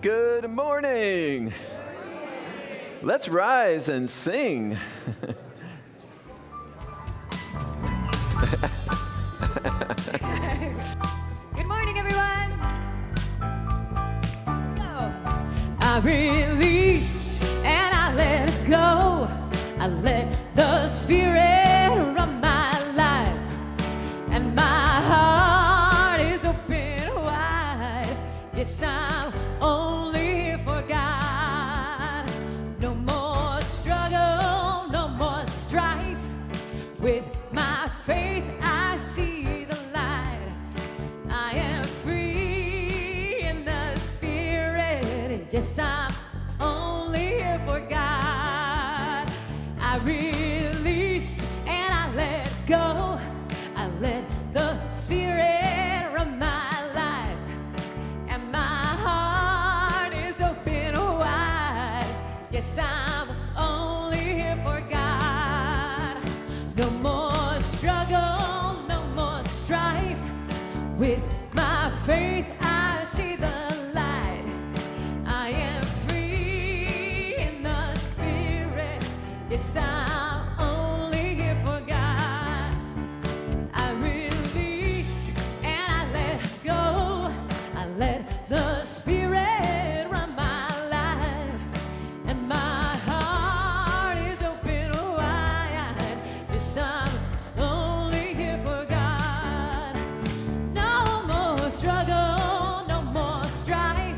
Good morning. Let's rise and sing. Good morning, everyone. So, I release and I let go. I let the Spirit run my life, and my heart is open wide. Yes, I'm only here for God. No more struggle, no more strife. With my faith, I see the light. I am free in the Spirit. Yes, I'm only here for God. I release and I let go. I let the Spirit run my life, and my heart is open wide. Yes, I'm only here for God. No more struggle, no more strife. With my faith, I see the light. I am free in the Spirit. Yes, I'm only here for God. I release and I let go. I let the Spirit run my life, and my heart is open wide. Yes, I'm only here for God. No more struggle, no more strife.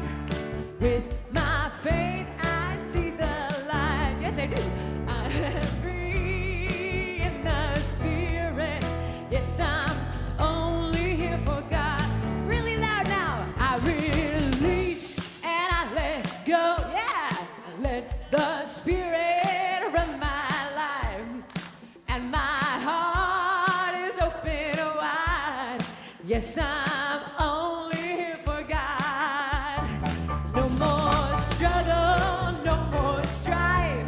With my faith, I see the light. Yes, I do. I am free in the Spirit. Yes, I'm only here for God. Really loud now. I release and I let go. Yeah, I let the Spirit run my life, and my heart is open wide. Yes, I'm only here for God. No more struggle, no more strife.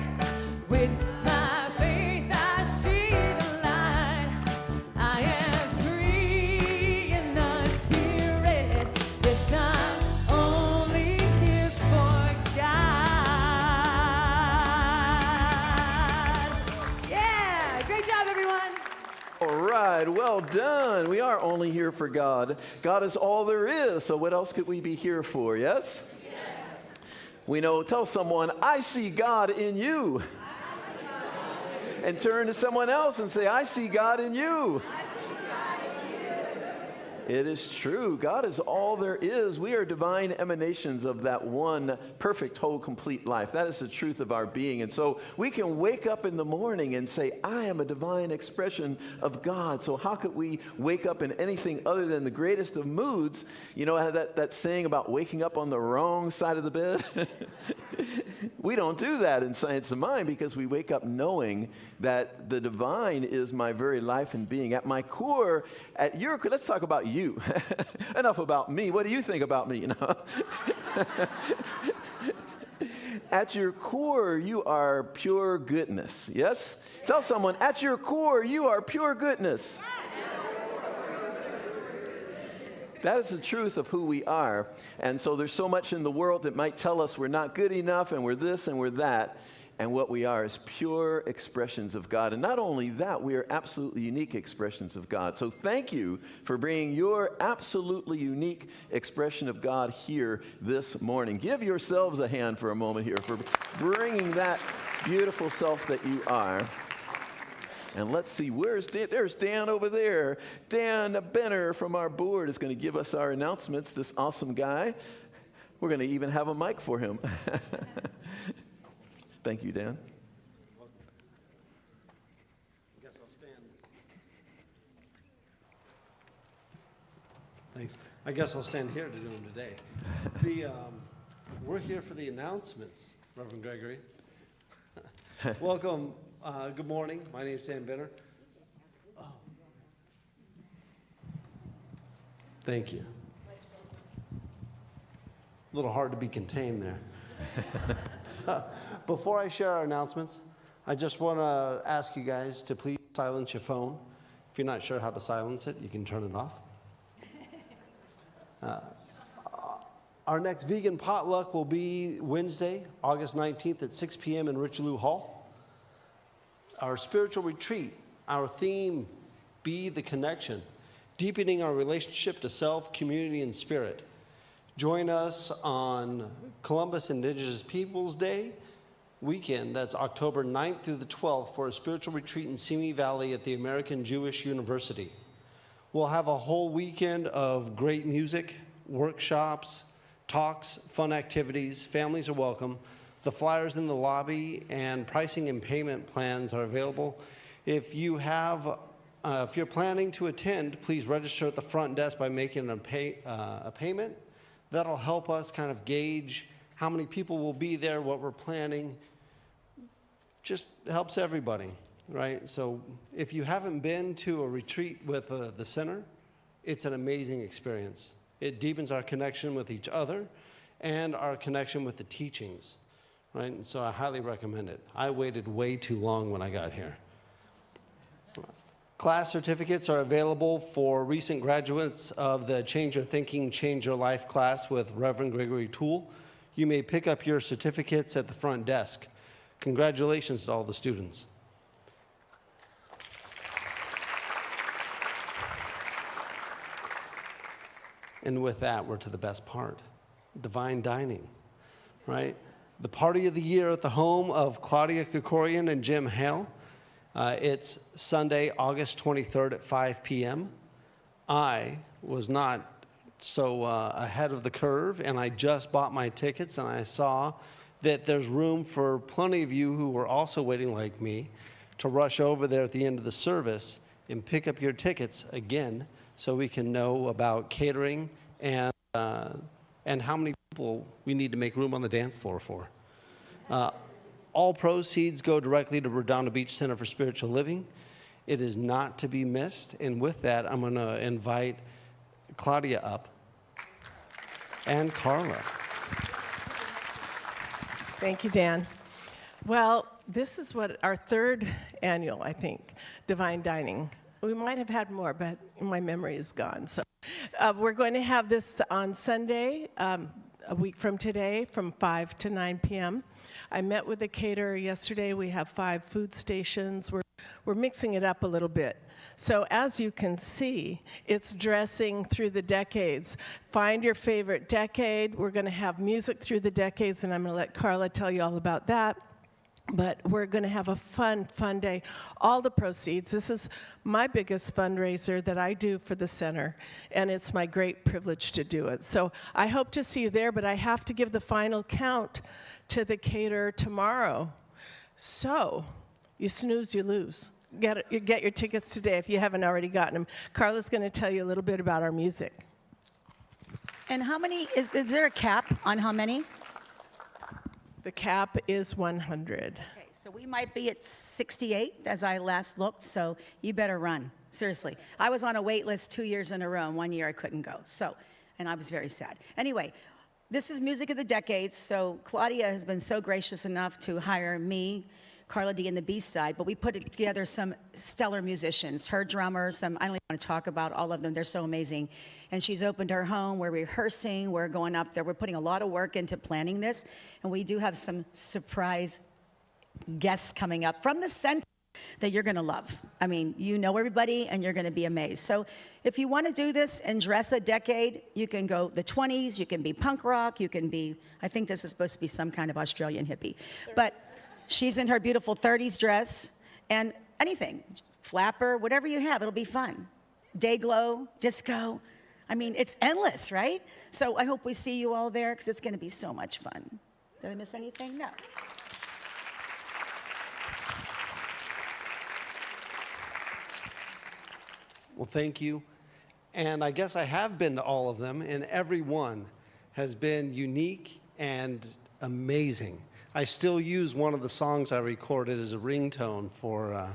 With my faith, I see the light. I am free in the Spirit. Yes, I'm only here for God. Yeah, great job, everyone. All right, well done. We are only here for God. God is all there is, so what else could we be here for, yes? Yes. We know, tell someone, I see God in you. And turn to someone else and say, I see God in you. It is true. God is all there is. We are divine emanations of that one perfect, whole, complete life. That is the truth of our being. And so we can wake up in the morning and say, I am a divine expression of God. So how could we wake up in anything other than the greatest of moods? You know that saying about waking up on the wrong side of the bed? We don't do that in Science of Mind, because we wake up knowing that the divine is my very life and being. At my core, at your core, let's talk about you. Enough about me. What do you think about me? At your core, you are pure goodness. Yes? Tell someone, at your core, you are pure goodness. That is the truth of who we are. And so there's so much in the world that might tell us we're not good enough and we're this and we're that. And what we are is pure expressions of God. And not only that, we are absolutely unique expressions of God. So thank you for bringing your absolutely unique expression of God here this morning. Give yourselves a hand for a moment here for bringing that beautiful self that you are. And let's see, where's Dan? There's Dan over there. Dan Benner from our board is going to give us our announcements, this awesome guy. We're going to even have a mic for him. Thank you, Dan. I guess I'll stand. Thanks. I guess I'll stand here to do them today. We're here for the announcements, Reverend Gregory. Welcome. Good morning. My name is Dan Benner. Oh. Thank you. A little hard to be contained there. Before I share our announcements, I just want to ask you guys to please silence your phone. If you're not sure how to silence it, you can turn it off. Our next vegan potluck will be Wednesday, August 19th at 6 p.m. in Richelieu Hall. Our spiritual retreat, our theme, Be the Connection, deepening our relationship to self, community, and spirit. Join us on Columbus Indigenous Peoples Day weekend, that's October 9th through the 12th, for a spiritual retreat in Simi Valley at the American Jewish University. We'll have a whole weekend of great music, workshops, talks, fun activities. Families are welcome. The flyers in the lobby and pricing and payment plans are available. If you're planning to attend, please register at the front desk by making a payment. That'll help us kind of gauge how many people will be there, what we're planning. Just helps everybody, right? So if you haven't been to a retreat with the center, it's an amazing experience. It deepens our connection with each other and our connection with the teachings, right? And so I highly recommend it. I waited way too long when I got here. Class certificates are available for recent graduates of the Change Your Thinking, Change Your Life class with Reverend Gregory Toole. You may pick up your certificates at the front desk. Congratulations to all the students. And with that, we're to the best part, divine dining, right? The party of the year at the home of Claudia Kikorian and Jim Hale. It's Sunday, August 23rd at 5 p.m. I was not so ahead of the curve, and I just bought my tickets, and I saw that there's room for plenty of you who were also waiting like me to rush over there at the end of the service and pick up your tickets again, so we can know about catering and how many people we need to make room on the dance floor for. All proceeds go directly to Redondo Beach Center for Spiritual Living. It is not to be missed. And with that, I'm going to invite Claudia up and Carla. Thank you, Dan. Well, this is what our third annual, I think, Divine Dining. We might have had more, but my memory is gone. So we're going to have this on Sunday, a week from today, from 5 to 9 p.m. I met with the caterer yesterday. We have 5 food stations. We're mixing it up a little bit. So as you can see, it's dressing through the decades. Find your favorite decade. We're going to have music through the decades, and I'm going to let Carla tell you all about that. But we're going to have a fun, fun day. All the proceeds, this is my biggest fundraiser that I do for the center, and it's my great privilege to do it. So I hope to see you there, but I have to give the final count to the caterer tomorrow. So you snooze, you lose. Get your tickets today if you haven't already gotten them. Carla's going to tell you a little bit about our music. And how many, is there a cap on how many? The cap is 100. Okay, so we might be at 68 as I last looked, so you better run. Seriously. I was on a wait list 2 years in a row, and 1 year I couldn't go. So, and I was very sad. Anyway, this is Music of the Decades, so Claudia has been so gracious enough to hire me, Carla D, and the B-side, but we put together some stellar musicians, her drummers, I don't even want to talk about all of them, they're so amazing. And she's opened her home, we're rehearsing, we're going up there, we're putting a lot of work into planning this, and we do have some surprise guests coming up from the center that you're going to love. I mean, you know everybody, and you're going to be amazed. So if you want to do this and dress a decade, you can go the 20s, you can be punk rock, you can be, I think this is supposed to be some kind of Australian hippie, but she's in her beautiful 30s dress, and anything, flapper, whatever you have, it'll be fun. Day glow, disco, I mean, it's endless, right? So I hope we see you all there, because it's going to be so much fun. Did I miss anything? No. Well, thank you. And I guess I have been to all of them, and every one has been unique and amazing. I still use one of the songs I recorded as a ringtone for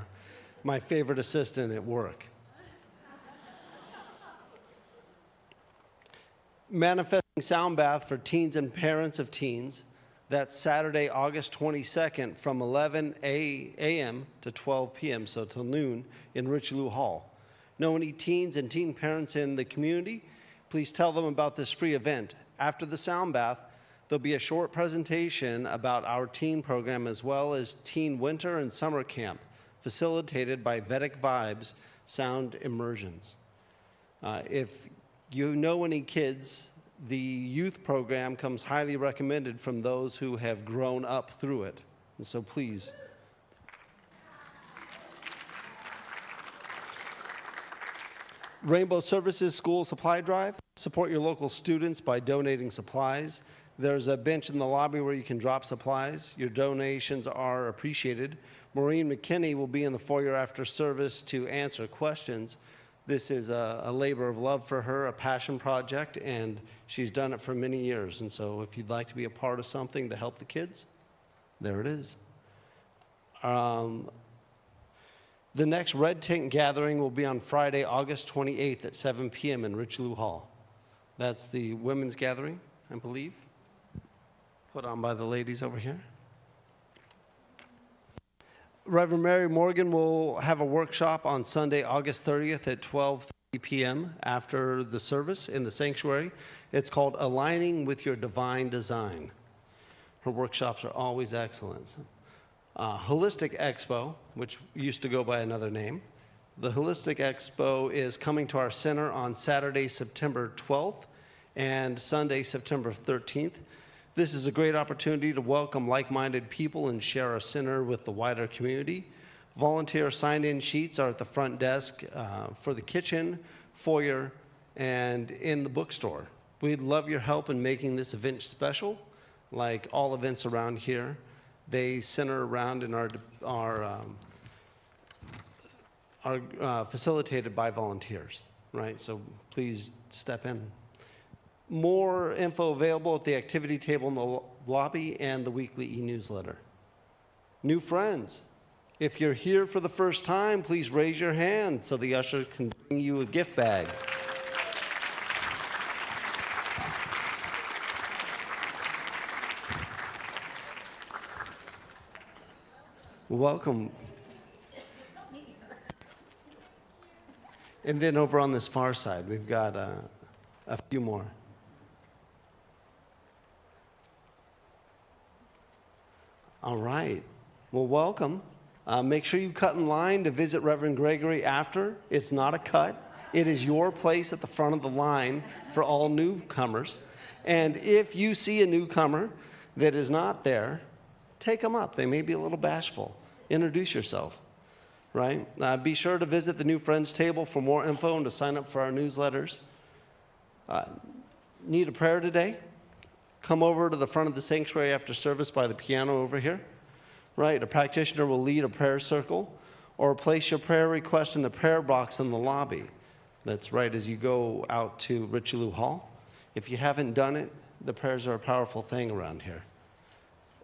my favorite assistant at work. Manifesting Sound Bath for teens and parents of teens. That's Saturday, August 22nd from 11 a.m. to 12 p.m., so till noon, in Richelieu Hall. Know any teens and teen parents in the community? please tell them about this free event. After the sound bath, there'll be a short presentation about our teen program as well as teen winter and summer camp, facilitated by Vedic Vibes Sound Immersions. If you know any kids, the youth program comes highly recommended from those who have grown up through it. And so please. Rainbow Services School Supply Drive. Support your local students by donating supplies. There's a bench in the lobby where you can drop supplies. Your donations are appreciated. Maureen McKinney will be in the foyer after service to answer questions. This is a labor of love for her, a passion project, and she's done it for many years. And so if you'd like to be a part of something to help the kids, there it is. The next Red Tent gathering will be on Friday, August 28th at 7 p.m. in Richelieu Hall. That's the women's gathering, I believe, put on by the ladies over here. Reverend Mary Morgan will have a workshop on Sunday, August 30th at 12:30 p.m. after the service in the sanctuary. It's called Aligning with Your Divine Design. Her workshops are always excellent. Holistic Expo, which used to go by another name. The Holistic Expo is coming to our center on Saturday, September 12th and Sunday, September 13th. This is a great opportunity to welcome like-minded people and share our center with the wider community. Volunteer sign-in sheets are at the front desk for the kitchen, foyer, and in the bookstore. We'd love your help in making this event special, like all events around here. They center around and are facilitated by volunteers, right? So please step in. More info available at the activity table in the lobby and the weekly e-newsletter. New friends, if you're here for the first time, please raise your hand so the usher can bring you a gift bag. Welcome. And then over on this far side, we've got a few more. All right. Well, welcome. Make sure you cut in line to visit Reverend Gregory after. It's not a cut. It is your place at the front of the line for all newcomers. And if you see a newcomer that is not there, take them up. They may be a little bashful. Introduce yourself, right? Be sure to visit the New Friends table for more info and to sign up for our newsletters. Need a prayer today? Come over to the front of the sanctuary after service by the piano over here, right? A practitioner will lead a prayer circle, or place your prayer request in the prayer box in the lobby. That's right as you go out to Richelieu Hall. If you haven't done it, the prayers are a powerful thing around here.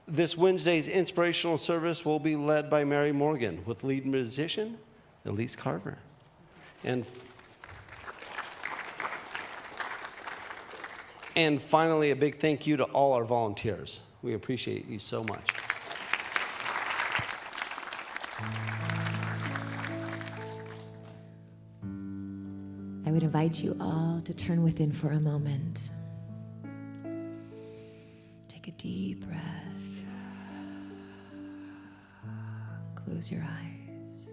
This Wednesday's inspirational service will be led by Mary Morgan with lead musician Elise Carver. And finally, a big thank you to all our volunteers. We appreciate you so much. I would invite you all to turn within for a moment. Take a deep breath. Close your eyes.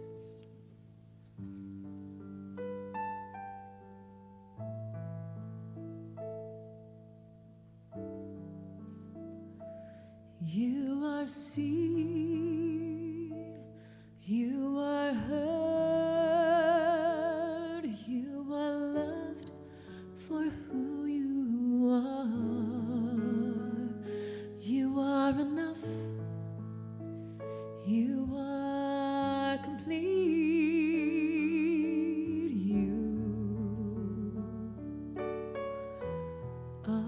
You are seen, you are heard, you are loved for who you are. You are enough, you are complete, you are loved.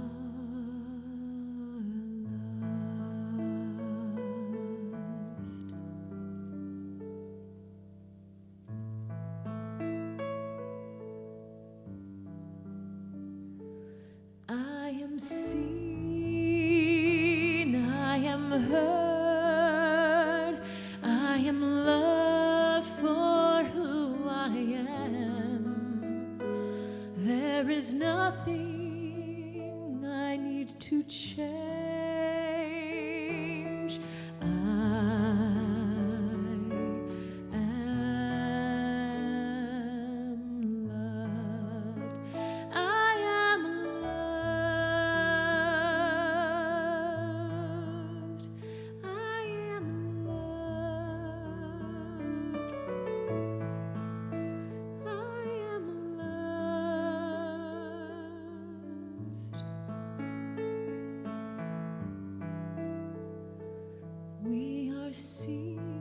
is nothing I need to change. I am loved. I am loved. I am loved. I am loved. We are seen,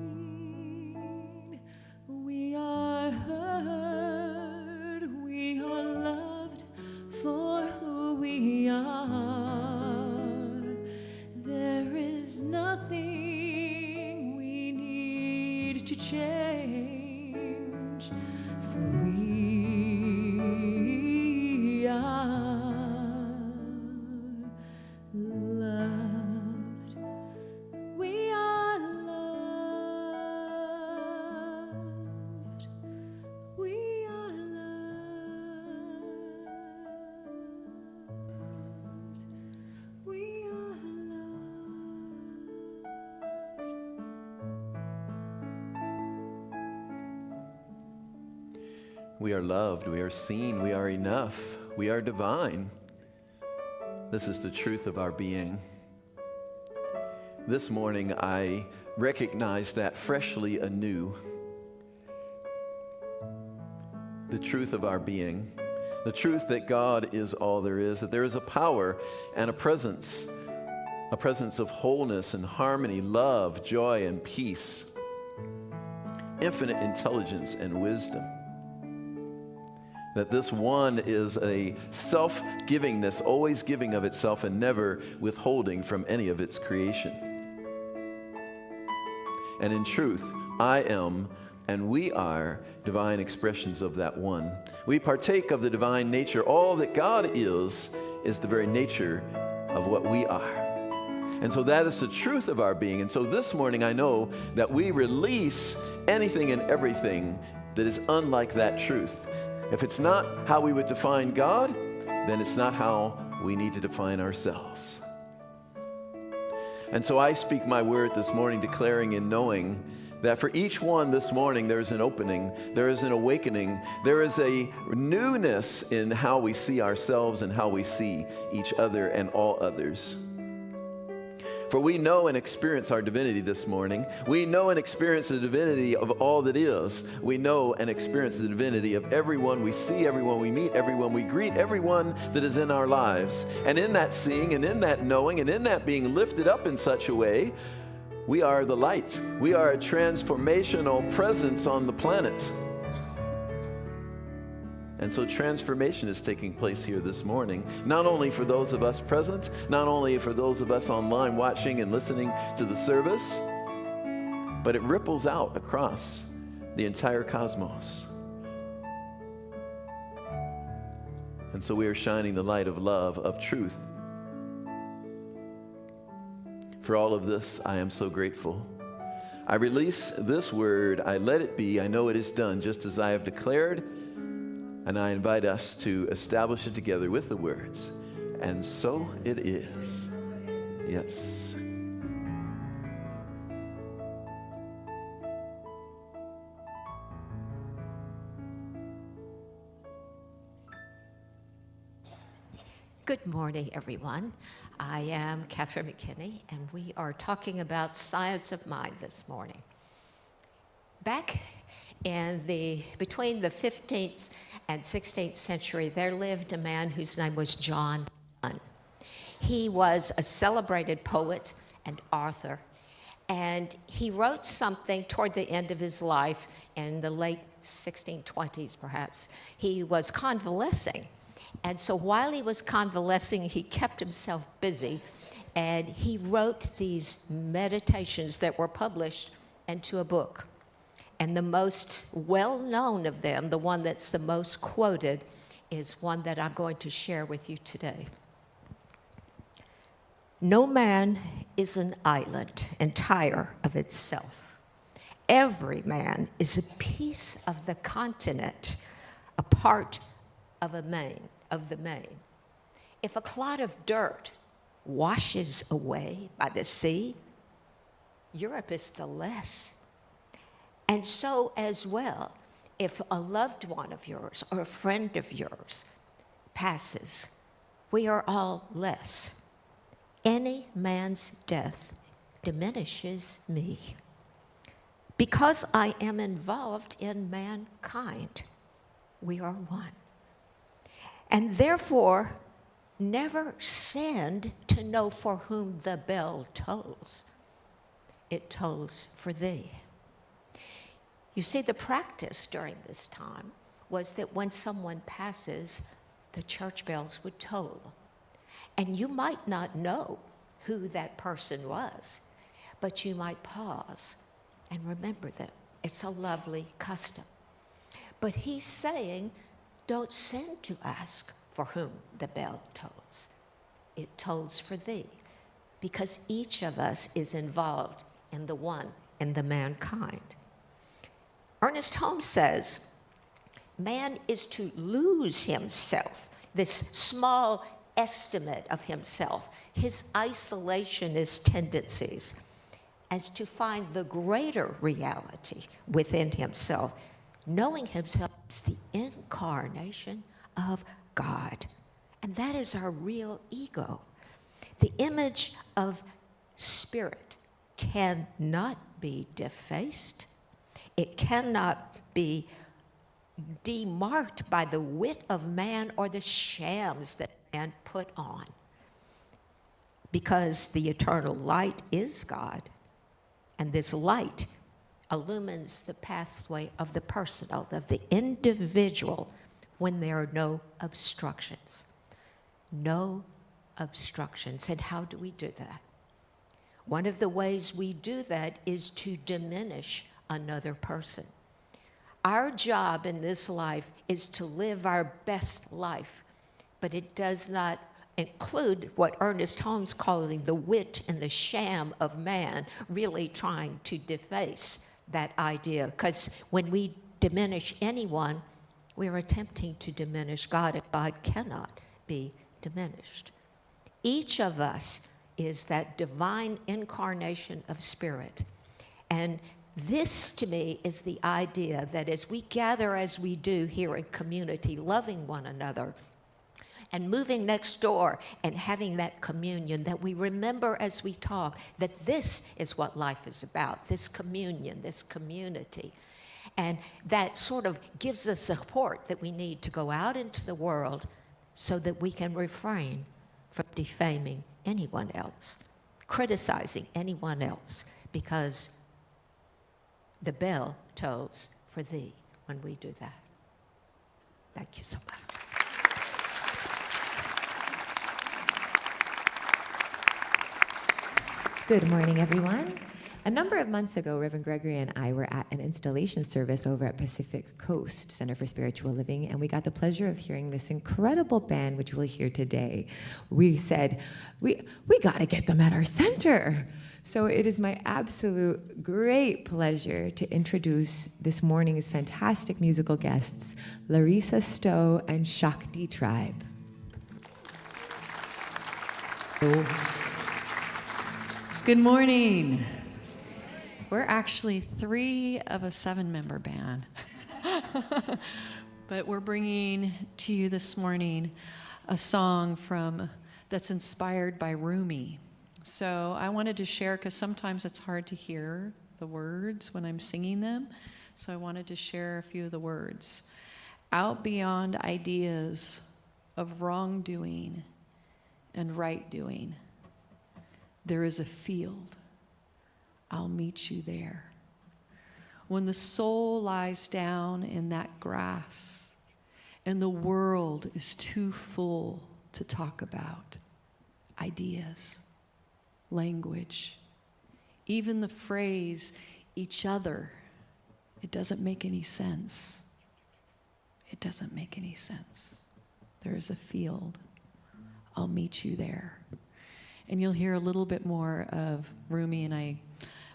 we are heard, we are loved for who we are. There is nothing we need to change, for we are loved. We are loved. We are loved. We are loved. We are loved, we are seen, we are enough, we are divine. This is the truth of our being. This morning I recognize that freshly anew. The truth of our being, the truth that God is all there is, that there is a power and a presence of wholeness and harmony, love, joy, and peace, infinite intelligence and wisdom. That this one is a self-givingness, always giving of itself and never withholding from any of its creation. And in truth, I am and we are divine expressions of that one. We partake of the divine nature. All that God is the very nature of what we are. And so that is the truth of our being. And so this morning I know that we release anything and everything that is unlike that truth. If it's not how we would define God, then it's not how we need to define ourselves. And so I speak my word this morning, declaring and knowing that for each one this morning there is an opening, there is an awakening, there is a newness in how we see ourselves and how we see each other and all others. For we know and experience our divinity this morning. We know and experience the divinity of all that is. We know and experience the divinity of everyone we see, everyone we meet, everyone we greet, everyone that is in our lives. And in that seeing and in that knowing and in that being lifted up in such a way, we are the light. We are a transformational presence on the planet. And so transformation is taking place here this morning, not only for those of us present, not only for those of us online watching and listening to the service, but it ripples out across the entire cosmos. And so we are shining the light of love, of truth. For all of this, I am so grateful. I release this word, I let it be, I know it is done, just as I have declared. And I invite us to establish it together with the words, and so it is. Yes. Good morning, everyone. I am Catherine McKinney, and we are talking about science of mind this morning. Back between the 15th and 16th century, there lived a man whose name was John Donne. He was a celebrated poet and author, and he wrote something toward the end of his life in the late 1620s, perhaps. He was convalescing, and so while he was convalescing, he kept himself busy, and he wrote these meditations that were published into a book. And the most well-known of them, the one that's the most quoted, is one that I'm going to share with you today. No man is an island entire of itself. Every man is a piece of the continent, a part of a main. of the main. If a clod of dirt washes away by the sea, Europe is the less. And so as well, if a loved one of yours or a friend of yours passes, we are all less. Any man's death diminishes me. Because I am involved in mankind, we are one. And therefore, never send to know for whom the bell tolls. It tolls for thee. You see, the practice during this time was that when someone passes, the church bells would toll. And you might not know who that person was, but you might pause and remember them. It's a lovely custom. But he's saying, don't send to ask for whom the bell tolls. It tolls for thee, because each of us is involved in the one, in the mankind. Ernest Holmes says, man is to lose himself, this small estimate of himself, his isolationist tendencies, as to find the greater reality within himself, knowing himself as the incarnation of God. And that is our real ego. The image of spirit cannot be defaced. It cannot be demarked by the wit of man or the shams that man put on. Because the eternal light is God, and this light illumines the pathway of the personal, of the individual, when there are no obstructions. No obstructions. And how do we do that? One of the ways we do that is to diminish another person. Our job in this life is to live our best life, but it does not include what Ernest Holmes calling the wit and the sham of man, really trying to deface that idea. Because when we diminish anyone, we are attempting to diminish God, and God cannot be diminished. Each of us is that divine incarnation of spirit. And this, to me, is the idea that as we gather as we do here in community, loving one another, and moving next door and having that communion, that we remember as we talk that this is what life is about, this communion, this community. And that sort of gives us support that we need to go out into the world so that we can refrain from defaming anyone else, criticizing anyone else, because the bell tolls for thee when we do that. Thank you so much. Good morning, everyone. A number of months ago, Reverend Gregory and I were at an installation service over at Pacific Coast Center for Spiritual Living, and we got the pleasure of hearing this incredible band, which we'll hear today. We said, we got to get them at our center. So it is my absolute great pleasure to introduce this morning's fantastic musical guests, Larissa Stowe and Shakti Tribe. Good morning. We're actually 3 of a 7-member band. But we're bringing to you this morning a song that's inspired by Rumi. So I wanted to share, because sometimes it's hard to hear the words when I'm singing them. So I wanted to share a few of the words. Out beyond ideas of wrongdoing and right doing, there is a field. I'll meet you there. When the soul lies down in that grass and the world is too full to talk about ideas, language, even the phrase each other, it doesn't make any sense. It doesn't make any sense. There is a field. I'll meet you there. And you'll hear a little bit more of Rumi, and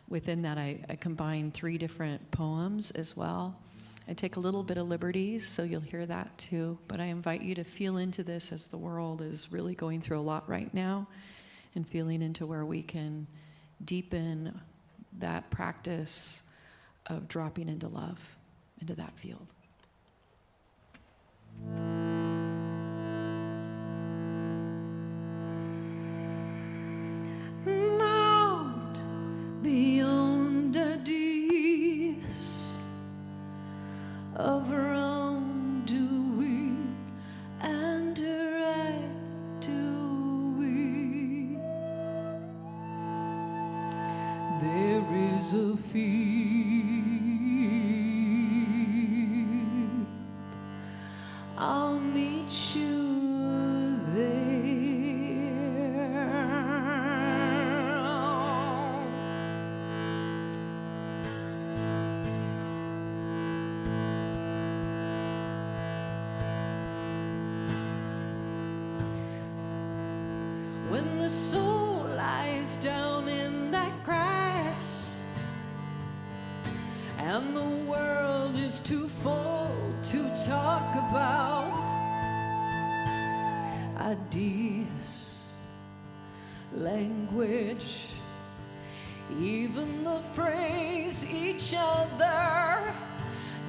within that I combined 3 different poems as well. I take a little bit of liberties, so you'll hear that too. But I invite you to feel into this as the world is really going through a lot right now, and feeling into where we can deepen that practice of dropping into love, into that field. Out beyond the deeds of wrongdoing and right doing, there is a field. I'll meet you there. When the soul lies down in that grass and the world is too full to talk about ideas, language, even the phrase each other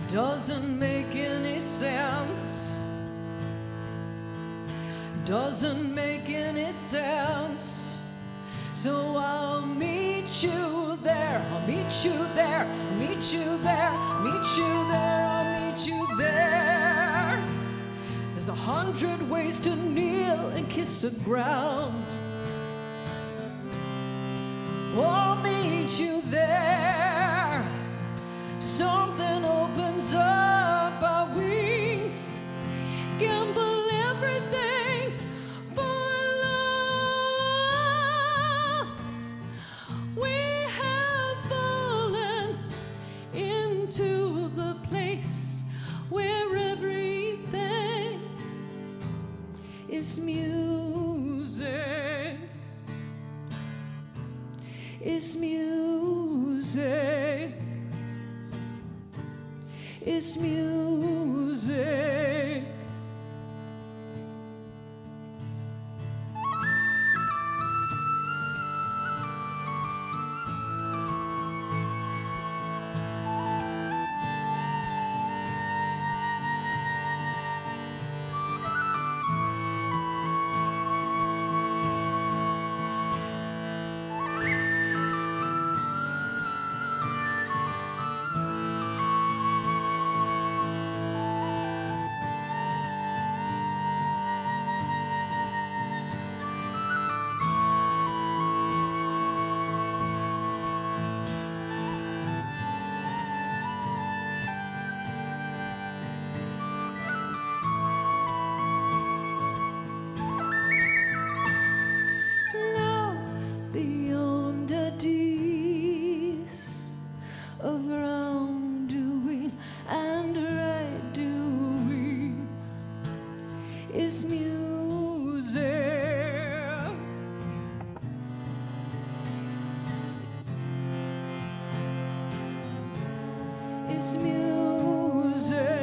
doesn't make any sense. Doesn't make any sense. So I'll meet you there. I'll meet you there. I'll meet you there. I'll meet you there. I'll meet you there. There's 100 ways to kneel and kiss the ground. I'll meet you there. Something opens up our wings. Gamble everything for love. We have fallen into the place where everything is music. It's music. It's music. Beyond the deeds of wrongdoing and right doing is music. It's music.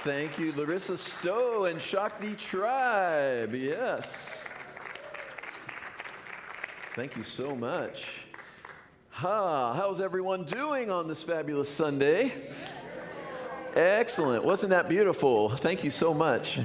Thank you, Larissa Stowe and Shakti Tribe. Yes. Thank you so much. How's everyone doing on this fabulous Sunday? Excellent. Wasn't that beautiful? Thank you so much.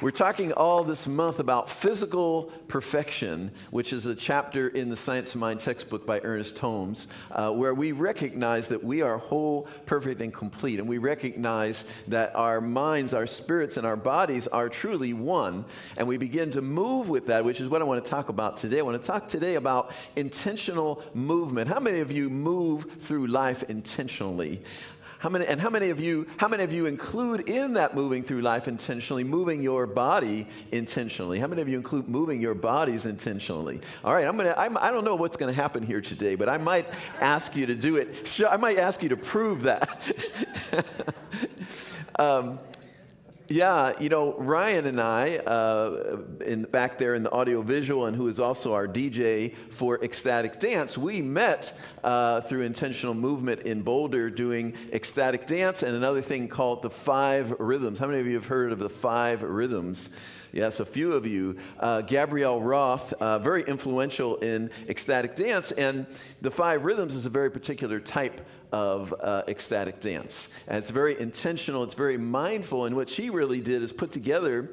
We're talking all this month about physical perfection, which is a chapter in the Science of Mind textbook by Ernest Holmes, where we recognize that we are whole, perfect, and complete. And we recognize that our minds, our spirits, and our bodies are truly one. And we begin to move with that, which is what I want to talk about today. I want to talk today about intentional movement. How many of you move through life intentionally? How many of you include in that moving through life intentionally, moving your body intentionally? How many of you include moving your bodies intentionally? All right, I don't know what's going to happen here today, but I might ask you to do it. I might ask you to prove that. Yeah, Ryan and I, back there in the audiovisual, and who is also our DJ for Ecstatic Dance, we met through intentional movement in Boulder doing ecstatic dance and another thing called the 5 rhythms. How many of you have heard of the 5 rhythms? Yes, a few of you. Gabrielle Roth, very influential in ecstatic dance, and the 5 rhythms is a very particular type of ecstatic dance. And it's very intentional, it's very mindful, and what she really did is put together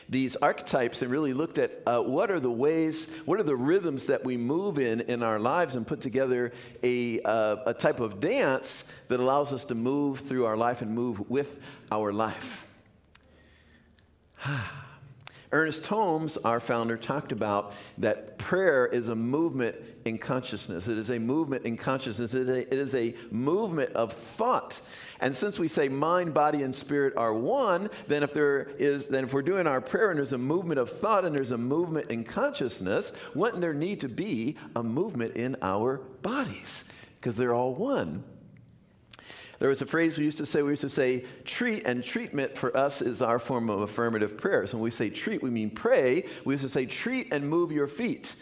these archetypes and really looked at what are the rhythms that we move in our lives, and put together a type of dance that allows us to move through our life and move with our life. Ernest Holmes, our founder, talked about that prayer is a movement in consciousness. It is a movement in consciousness. It is a movement of thought. And since we say mind, body, and spirit are one, then if we're doing our prayer and there's a movement of thought and there's a movement in consciousness, wouldn't there need to be a movement in our bodies? Because they're all one. There was a phrase we used to say, treat, and treatment for us is our form of affirmative prayer. So when we say treat, we mean pray. We used to say treat and move your feet.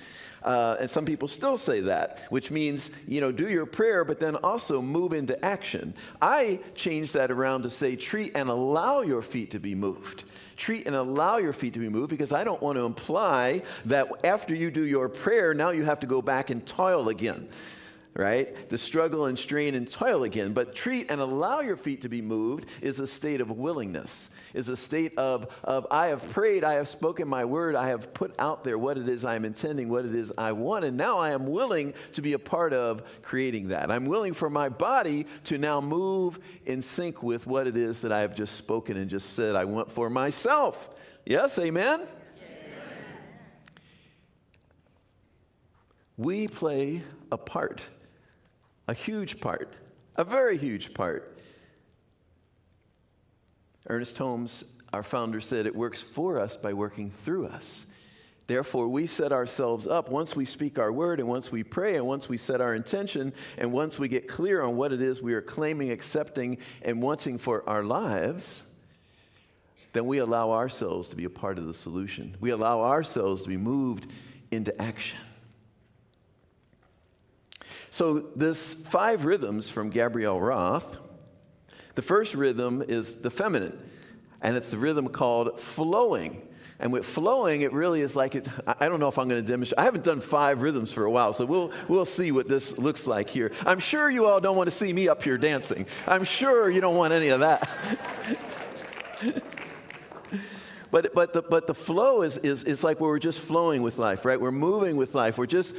And some people still say that, which means, do your prayer, but then also move into action. I changed that around to say treat and allow your feet to be moved. Treat and allow your feet to be moved, because I don't want to imply that after you do your prayer, now you have to go back and toil again. Right? The struggle and strain and toil again. But treat and allow your feet to be moved is a state of willingness, is a state of I have prayed, I have spoken my word, I have put out there what it is I'm intending, what it is I want, and now I am willing to be a part of creating that. I'm willing for my body to now move in sync with what it is that I have just spoken and just said I want for myself. Yes, amen? We play a part. A huge part, a very huge part. Ernest Holmes, our founder, said it works for us by working through us. Therefore, we set ourselves up once we speak our word, and once we pray, and once we set our intention, and once we get clear on what it is we are claiming, accepting, and wanting for our lives, then we allow ourselves to be a part of the solution. We allow ourselves to be moved into action. So this 5 rhythms from Gabrielle Roth, the first rhythm is the feminine, and it's the rhythm called flowing. And with flowing, it really is like I don't know if I'm going to demonstrate. I haven't done 5 rhythms for a while, so we'll see what this looks like here. I'm sure you all don't want to see me up here dancing. I'm sure you don't want any of that. But the flow is like where we're just flowing with life, right? We're moving with life. We're just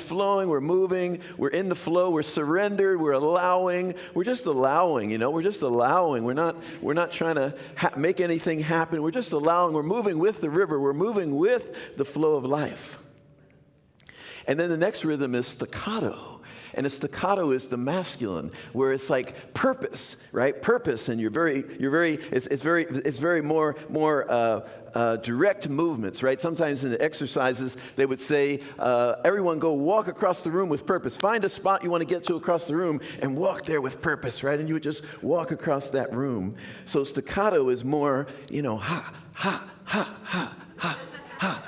flowing. We're moving. We're in the flow. We're surrendered. We're allowing. We're just allowing. We're just allowing. We're not trying to make anything happen. We're just allowing. We're moving with the river. We're moving with the flow of life. And then the next rhythm is staccato. And a staccato is the masculine, where it's like purpose, right? Purpose, and it's very more direct movements, right? Sometimes in the exercises, they would say, everyone go walk across the room with purpose. Find a spot you want to get to across the room and walk there with purpose, right? And you would just walk across that room. So staccato is more, ha, ha, ha, ha, ha, ha.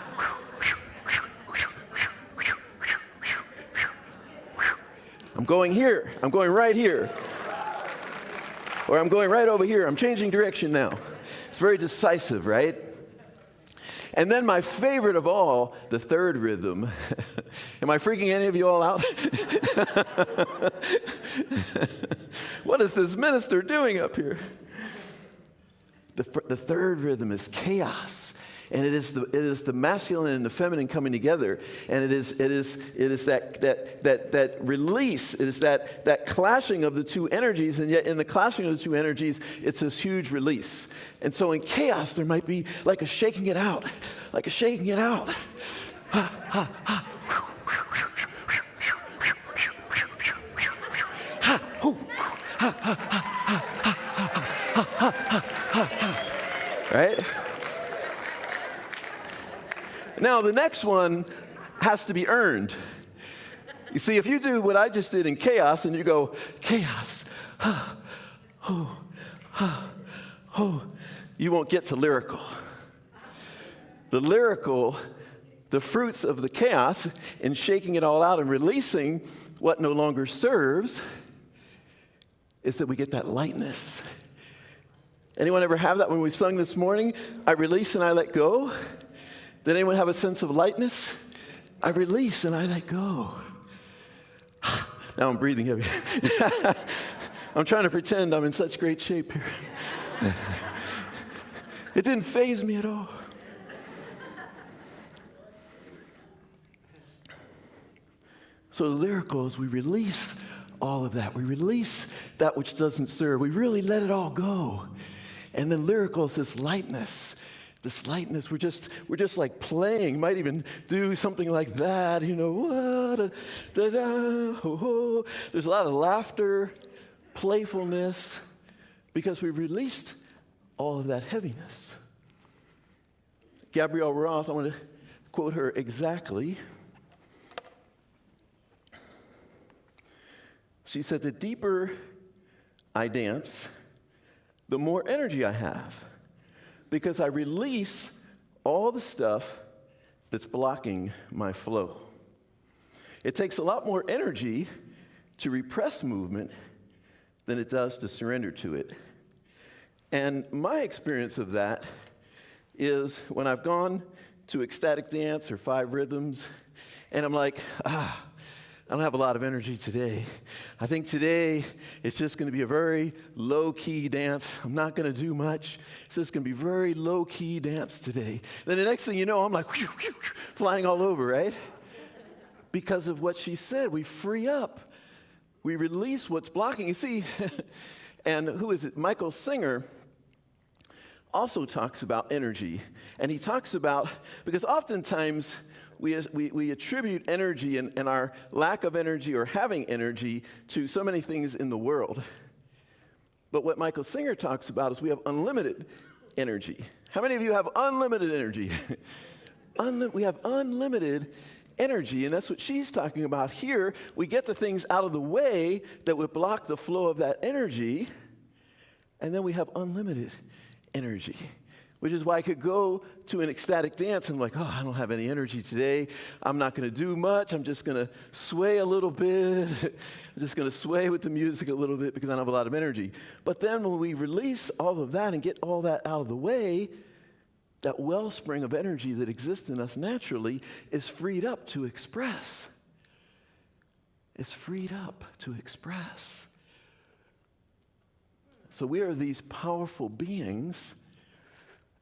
I'm going here. I'm going right here. Or I'm going right over here. I'm changing direction now. It's very decisive, right? And then my favorite of all, the third rhythm. Am I freaking any of you all out? What is this minister doing up here? The third rhythm is chaos. And it is the masculine and the feminine coming together, and it is that release. It is that clashing of the two energies, and yet in the clashing of the two energies, it's this huge release. And so in chaos, there might be like a shaking it out, like a shaking it out. Right? Now, the next one has to be earned. You see, if you do what I just did in chaos and you go, chaos, you won't get to lyrical. The lyrical, the fruits of the chaos in shaking it all out and releasing what no longer serves is that we get that lightness. Anyone ever have that when we sung this morning? I release and I let go. Did anyone have a sense of lightness? I release and I let go. Now I'm breathing heavy. I'm trying to pretend I'm in such great shape here. It didn't faze me at all. So the lyrical is we release all of that. We release that which doesn't serve. We really let it all go. And then lyrical is this lightness. This lightness, we're just like playing. You might even do something like that, you know. There's a lot of laughter, playfulness, because we've released all of that heaviness. Gabrielle Roth, I want to quote her exactly. She said, "The deeper I dance, the more energy I have, because I release all the stuff that's blocking my flow. It takes a lot more energy to repress movement than it does to surrender to it." And my experience of that is when I've gone to ecstatic dance or 5 rhythms, and I'm like, I don't have a lot of energy today. I think today it's just going to be a very low-key dance. I'm not going to do much. It's just going to be very low-key dance today. Then the next thing you know, I'm like flying all over, right? Because of what she said, we free up. We release what's blocking. You see, and who is it? Michael Singer also talks about energy. And he talks about, because oftentimes we attribute energy and our lack of energy or having energy to so many things in the world. But what Michael Singer talks about is we have unlimited energy. How many of you have unlimited energy? We have unlimited energy, and that's what she's talking about here. We get the things out of the way that would block the flow of that energy, and then we have unlimited energy. Which is why I could go to an ecstatic dance and I'm like, I don't have any energy today. I'm not going to do much. I'm just going to sway a little bit. I'm just going to sway with the music a little bit because I don't have a lot of energy. But then when we release all of that and get all that out of the way, that wellspring of energy that exists in us naturally is freed up to express. It's freed up to express. So we are these powerful beings.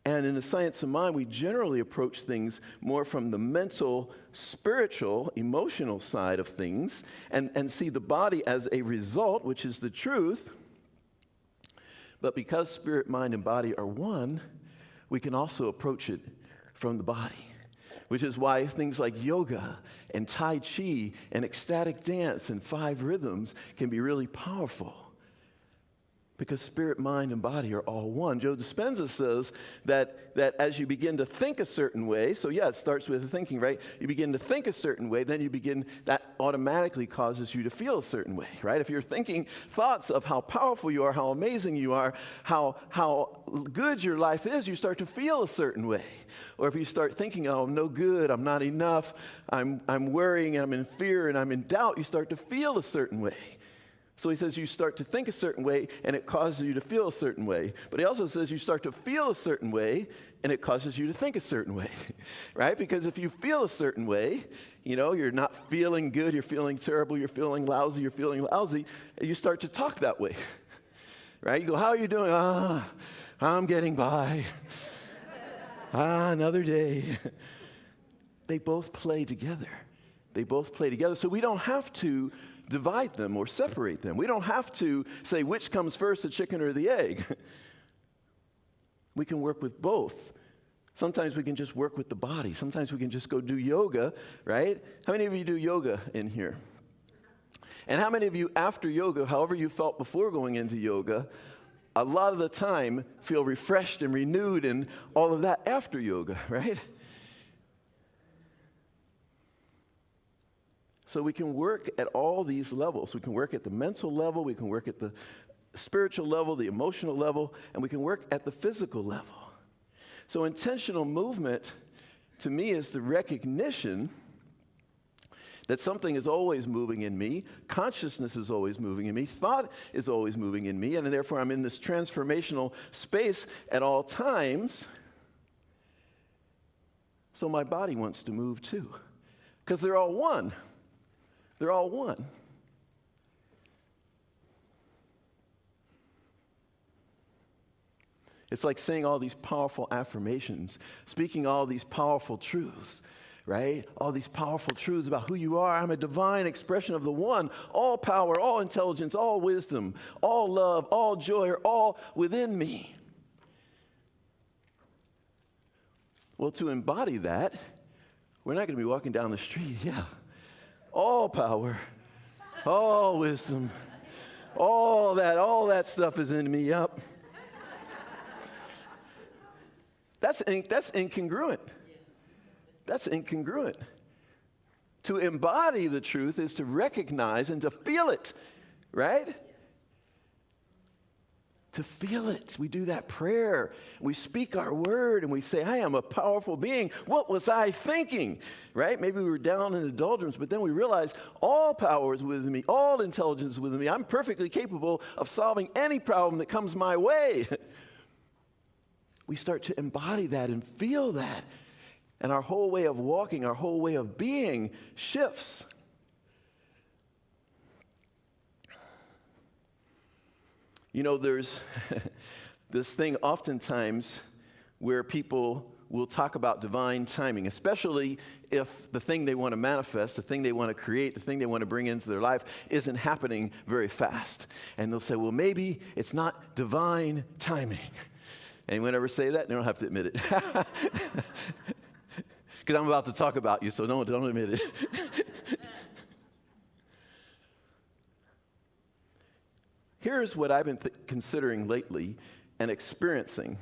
And in the science of mind, we generally approach things more from the mental, spiritual, emotional side of things and see the body as a result, which is the truth. But because spirit, mind, and body are one, we can also approach it from the body, which is why things like yoga and Tai Chi and ecstatic dance and 5 rhythms can be really powerful. Because spirit, mind, and body are all one. Joe Dispenza says that as you begin to think a certain way, so yeah, it starts with thinking, right? You begin to think a certain way, then that automatically causes you to feel a certain way, right? If you're thinking thoughts of how powerful you are, how amazing you are, how good your life is, you start to feel a certain way. Or if you start thinking, I'm no good, I'm not enough, I'm worrying, I'm in fear, and I'm in doubt, you start to feel a certain way. So he says you start to think a certain way, and it causes you to feel a certain way. But he also says you start to feel a certain way, and it causes you to think a certain way, right? Because if you feel a certain way, you're not feeling good, you're feeling terrible, you're feeling lousy, you start to talk that way, right? You go, how are you doing? I'm getting by. Another day. They both play together. They both play together. So we don't have to divide them or separate them. We don't have to say which comes first, the chicken or the egg. We can work with both. Sometimes we can just work with the body. Sometimes we can just go do yoga, right? How many of you do yoga in here? And how many of you after yoga, however you felt before going into yoga, a lot of the time feel refreshed and renewed and all of that after yoga, right? So we can work at all these levels. We can work at the mental level, we can work at the spiritual level, the emotional level, and we can work at the physical level. So intentional movement, to me, is the recognition that something is always moving in me, consciousness is always moving in me, thought is always moving in me, and therefore I'm in this transformational space at all times. So my body wants to move too, because they're all one. They're all one. It's like saying all these powerful affirmations, speaking all these powerful truths, right? All these powerful truths about who you are. I'm a divine expression of the one. All power, all intelligence, all wisdom, all love, all joy are all within me. Well, to embody that, we're not going to be walking down the street, all power, all wisdom, all that stuff is in me, yep. That's incongruent. That's incongruent. To embody the truth is to recognize and to feel it, right? To feel it. We do that prayer. We speak our word and we say, I am a powerful being. What was I thinking? Right? Maybe we were down in the doldrums, but then we realized all power is within me, all intelligence is within me. I'm perfectly capable of solving any problem that comes my way. We start to embody that and feel that. And our whole way of walking, our whole way of being shifts. You know, there's this thing oftentimes where people will talk about divine timing, especially if the thing they want to manifest, the thing they want to create, the thing they want to bring into their life isn't happening very fast. And they'll say, well, maybe it's not divine timing. Anyone ever say that? They don't have to admit it. Because I'm about to talk about you, so don't admit it. Here's what I've been considering lately and experiencing.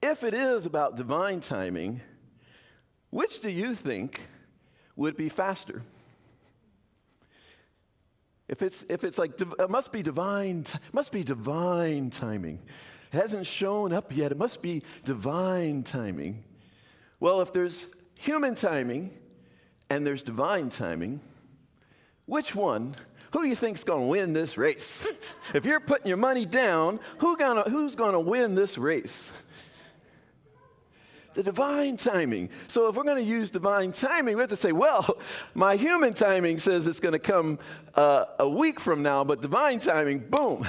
If it is about divine timing, which do you think would be faster? If it's like it must be divine timing. It hasn't shown up yet. It must be divine timing. Well, if there's human timing and there's divine timing, which one? Who do you think's going to win this race? If you're putting your money down, who's going to win this race? The divine timing. So if we're going to use divine timing, we have to say, well, my human timing says it's going to come a week from now, but divine timing, boom.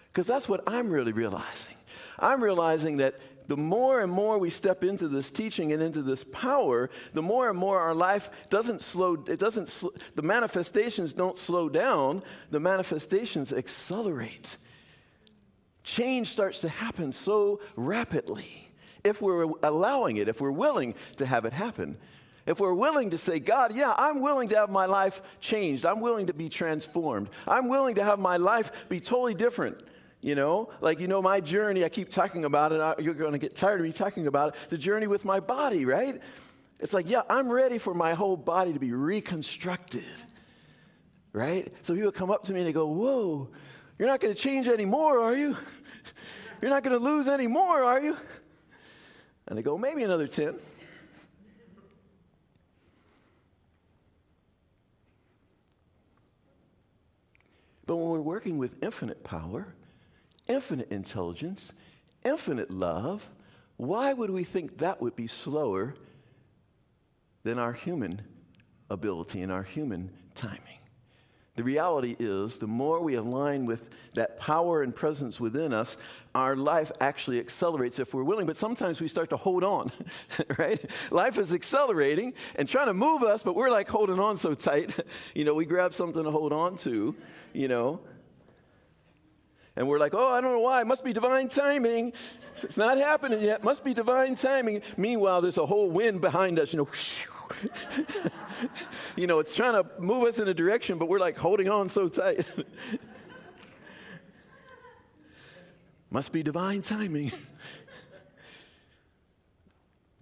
Because that's what I'm really realizing. I'm realizing that the more and more we step into this teaching and into this power, the more and more our life the manifestations don't slow down, the manifestations accelerate. Change starts to happen so rapidly if we're allowing it, if we're willing to have it happen. If we're willing to say, God, yeah, I'm willing to have my life changed. I'm willing to be transformed. I'm willing to have my life be totally different. My journey, I keep talking about it. You're going to get tired of me talking about it. The journey with my body, right? It's like, yeah, I'm ready for my whole body to be reconstructed, right? So people come up to me and they go, whoa, you're not going to change anymore, are you? You're not going to lose any more, are you? And they go, maybe another 10. But when we're working with infinite power, infinite intelligence, infinite love, why would we think that would be slower than our human ability and our human timing? The reality is, the more we align with that power and presence within us, our life actually accelerates if we're willing. But sometimes we start to hold on, right? Life is accelerating and trying to move us, but we're like holding on so tight. We grab something to hold on to, and we're like, oh, I don't know why. It must be divine timing. It's not happening yet. Must be divine timing. Meanwhile, there's a whole wind behind us, it's trying to move us in a direction, but we're like holding on so tight. Must be divine timing.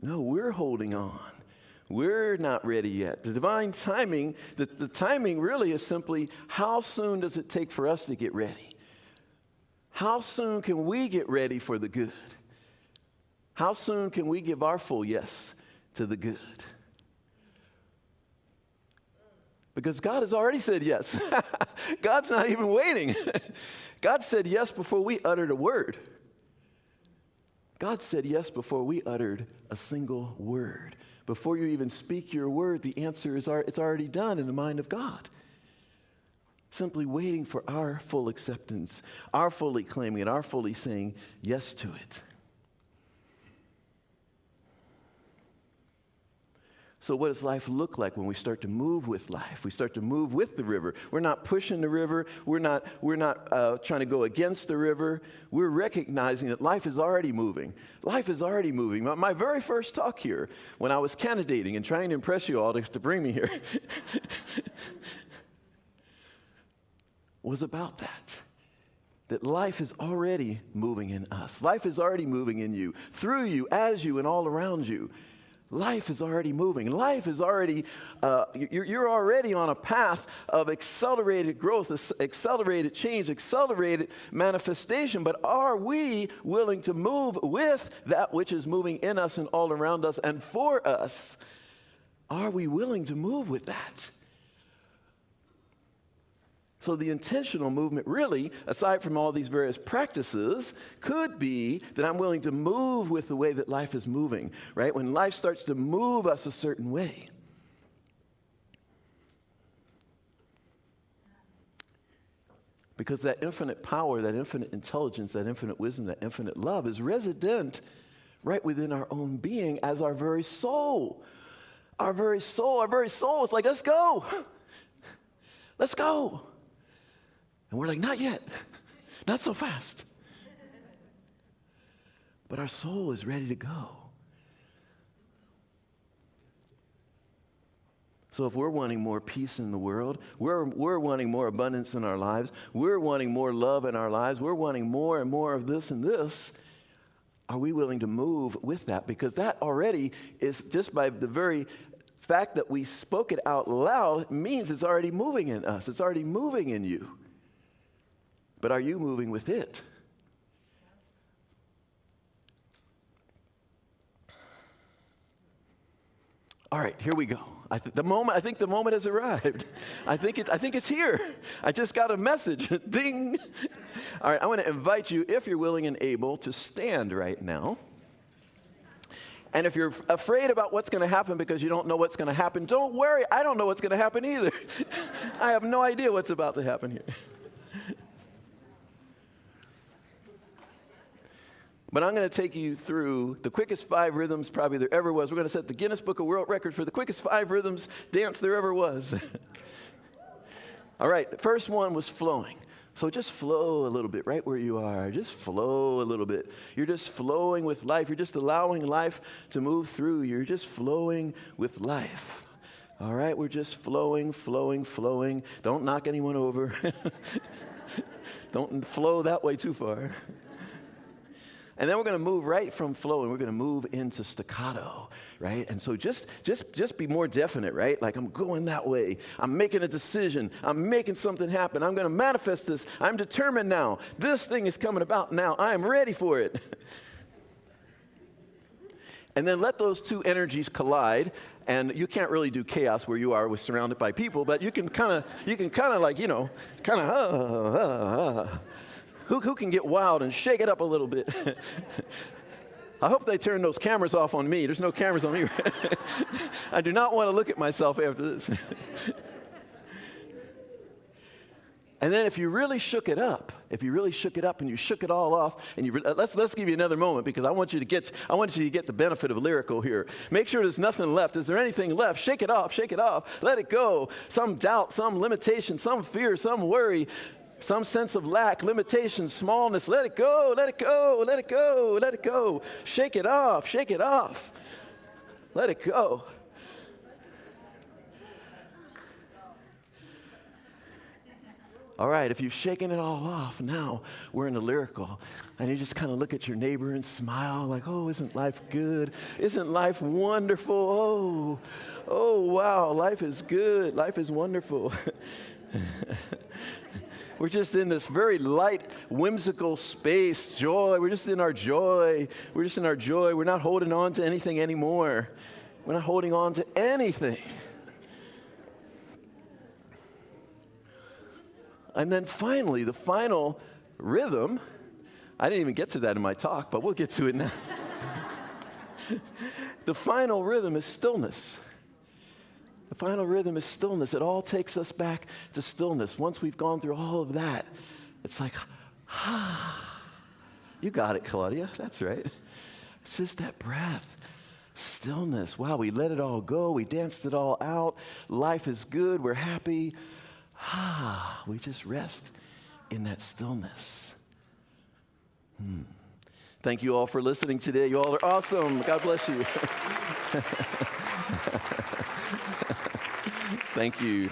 No, we're holding on. We're not ready yet. The divine timing, the timing really is simply how soon does it take for us to get ready? How soon can we get ready for the good? How soon can we give our full yes to the good? Because God has already said yes. God's not even waiting. God said yes before we uttered a word. God said yes before we uttered a single word. Before you even speak your word, the answer is it's already done in the mind of God. Simply waiting for our full acceptance, our fully claiming it, our fully saying yes to it. So what does life look like when we start to move with life? We start to move with the river. We're not pushing the river. We're not trying to go against the river. We're recognizing that life is already moving. Life is already moving. My very first talk here, when I was candidating and trying to impress you all to bring me here, was about that life is already moving in us. Life is already moving in you, through you, as you, and all around you. Life is already moving. Life is already, you're already on a path of accelerated growth, accelerated change, accelerated manifestation. But are we willing to move with that which is moving in us and all around us and for us? Are we willing to move with that? So the intentional movement really, aside from all these various practices, could be that I'm willing to move with the way that life is moving, right? When life starts to move us a certain way. Because that infinite power, that infinite intelligence, that infinite wisdom, that infinite love is resident right within our own being as our very soul. Our very soul is like, let's go. Let's go. And we're like, not yet. Not so fast. But our soul is ready to go. So if we're wanting more peace in the world, we're wanting more abundance in our lives, we're wanting more love in our lives, we're wanting more and more of this and this, are we willing to move with that? Because that already is, just by the very fact that we spoke it out loud, means it's already moving in us. It's already moving in you. But are you moving with it? All right, here we go. I think the moment has arrived. I think it's here. I just got a message. Ding. All right, I want to invite you, if you're willing and able, to stand right now. And if you're afraid about what's going to happen because you don't know what's going to happen, don't worry. I don't know what's going to happen either. I have no idea what's about to happen here. But I'm going to take you through the quickest 5 rhythms probably there ever was. We're going to set the Guinness Book of World Records for the quickest 5 rhythms dance there ever was. All right, the first one was flowing. So just flow a little bit right where you are. Just flow a little bit. You're just flowing with life. You're just allowing life to move through. You're just flowing with life. All right, we're just flowing, flowing, flowing. Don't knock anyone over. Don't flow that way too far. And then we're going to move right from flow, and we're going to move into staccato, right? And so just be more definite, right? Like, I'm going that way. I'm making a decision. I'm making something happen. I'm going to manifest this. I'm determined now. This thing is coming about now. I am ready for it. And then let those two energies collide. And you can't really do chaos where you are surrounded by people, but you can kind of like, Who can get wild and shake it up a little bit? I hope they turn those cameras off on me. There's no cameras on me. I do not want to look at myself after this. And then if you really shook it up and you shook it all off, and let's give you another moment, because I want you to get the benefit of lyrical here. Make sure there's nothing left. Is there anything left? Shake it off, let it go. Some doubt, some limitation, some fear, some worry, some sense of lack, limitation, smallness. Let it go, let it go, let it go, let it go. Shake it off, let it go. All right, if you've shaken it all off, now we're in the lyrical. And you just kind of look at your neighbor and smile like, oh, isn't life good? Isn't life wonderful? Oh, wow, life is good. Life is wonderful. We're just in this very light, whimsical space, joy. We're just in our joy. We're not holding on to anything anymore. We're not holding on to anything. And then finally, the final rhythm, I didn't even get to that in my talk, but we'll get to it now. The final rhythm is stillness. The final rhythm is stillness. It all takes us back to stillness. Once we've gone through all of that, it's like, you got it, Claudia. That's right. It's just that breath. Stillness. Wow, we let it all go. We danced it all out. Life is good. We're happy. We just rest in that stillness. Thank you all for listening today. You all are awesome. God bless you. Thank you.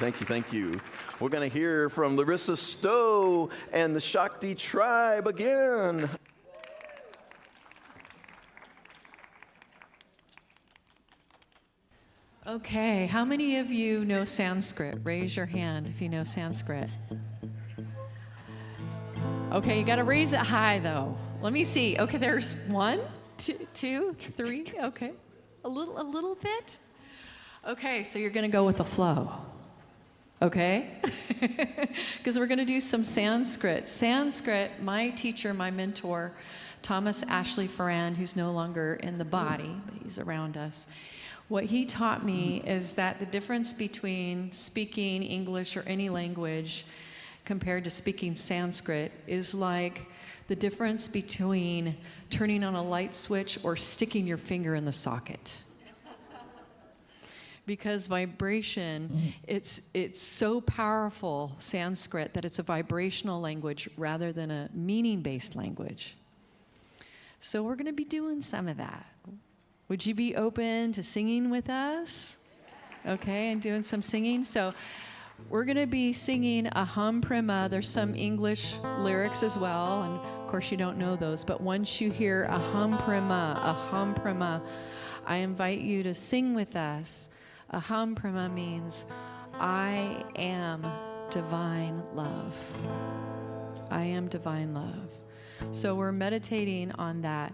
We're going to hear from Larissa Stowe and the Shakti tribe again. Okay, how many of you know Sanskrit? Raise your hand if you know Sanskrit. Okay, you got to raise it high, though. Let me see. Okay, there's 1, 2, 3. Okay, a little bit. Okay, so you're going to go with the flow. Okay? Because we're going to do some Sanskrit. Sanskrit, my teacher, my mentor, Thomas Ashley Farrand, who's no longer in the body, but he's around us. What he taught me is that the difference between speaking English or any language compared to speaking Sanskrit is like the difference between turning on a light switch or sticking your finger in the socket. Because vibration, it's so powerful, Sanskrit, that it's a vibrational language rather than a meaning-based language. So we're going to be doing some of that. Would you be open to singing with us? Okay, and doing some singing. So we're going to be singing Aham Prema. There's some English lyrics as well, and of course you don't know those, but once you hear Aham Prema, I invite you to sing with us. Aham Prema means I am divine love. I am divine love. So we're meditating on that.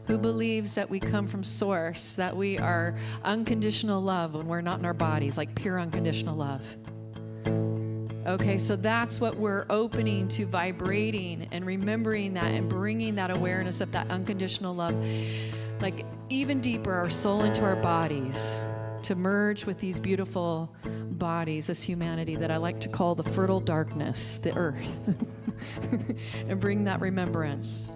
Who believes that we come from source, that we are unconditional love when we're not in our bodies, like pure unconditional love. Okay, so that's what we're opening to, vibrating and remembering that and bringing that awareness of that unconditional love, like even deeper, our soul into our bodies, to merge with these beautiful bodies, this humanity that I like to call the fertile darkness, the earth, and bring that remembrance.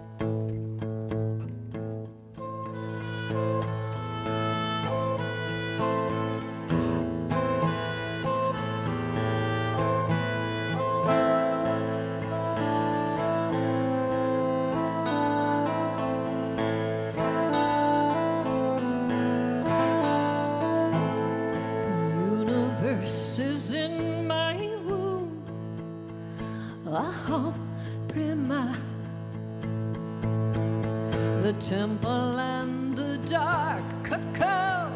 Is in my womb, Aham Prema, the temple and the dark cocoon,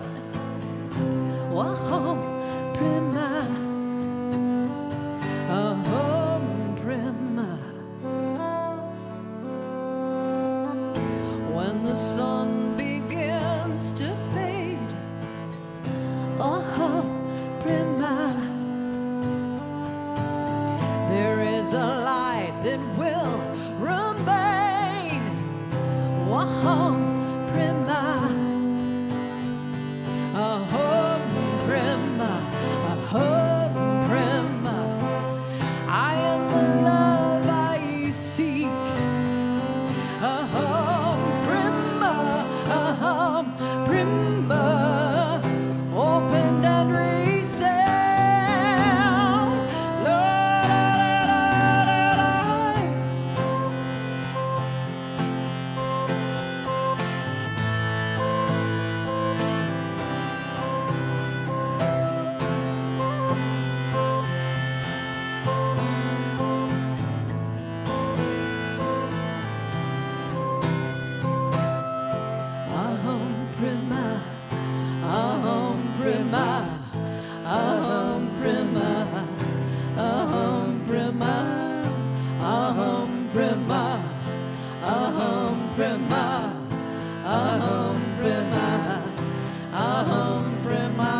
Aham Prema, Aham Prema. When the sun begins to fade, Aham Prema, there is a light that will remain. Aham Prema, Aham Prema, Aham Prema. I am the Prima, Aham Prima, Aham Prima, Aham Prima, Aham Prima, Aham Prima, Aham Prima, Aham Prima.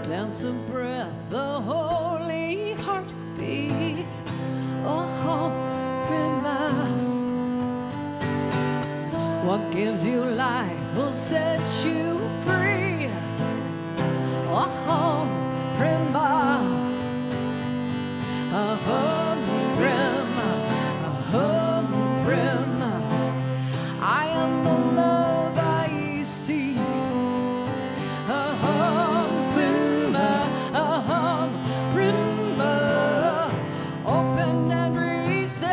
Dance of breath, the holy heartbeat. Oh, Prima. What gives you life will set you free. Oh, Prima. Oh, Prima. Oh, Prima. I am the love I seek. Open and receive.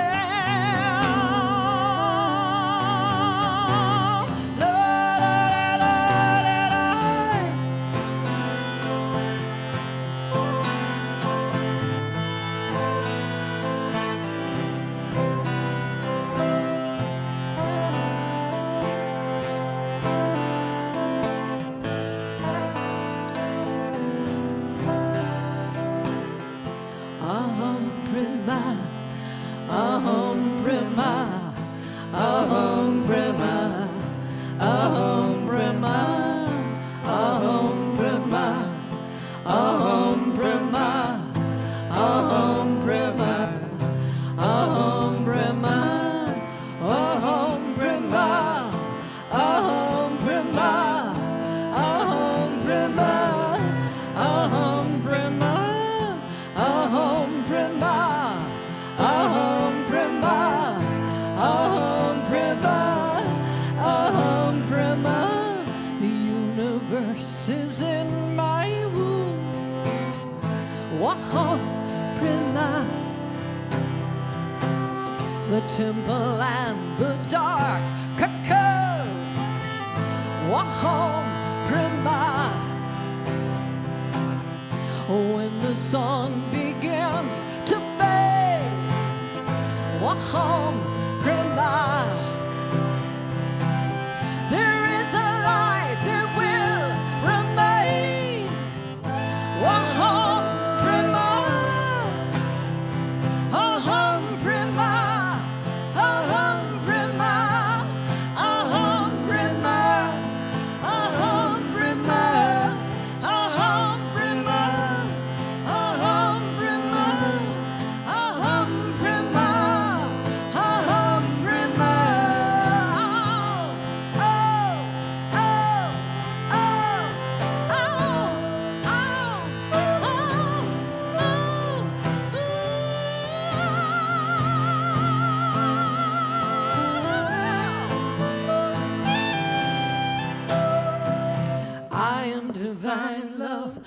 Aham Prima, Aham Prima, Aham Prima, Aham Prima, Aham Prima, Aham Prima, Aham Prima, Aham Prima, Aham Prima, Aham Prima, Aham Prima, Aham Prima. Aham Prima, Aham Prima, Aham Prima, Aham Prima. The universe is in my womb. Aham Prima. The temple and the dark cocoon. Aham Prima. When the sun begins to fade, Aham Prima, there is a light that will remain. Aham Prima, Aham Prima, Aham Prima, Aham Prima, Aham Prima, Aham Prima. Aham Prima, Aham Prima, Aham Prima. Oh, oh, oh, oh, I am divine love.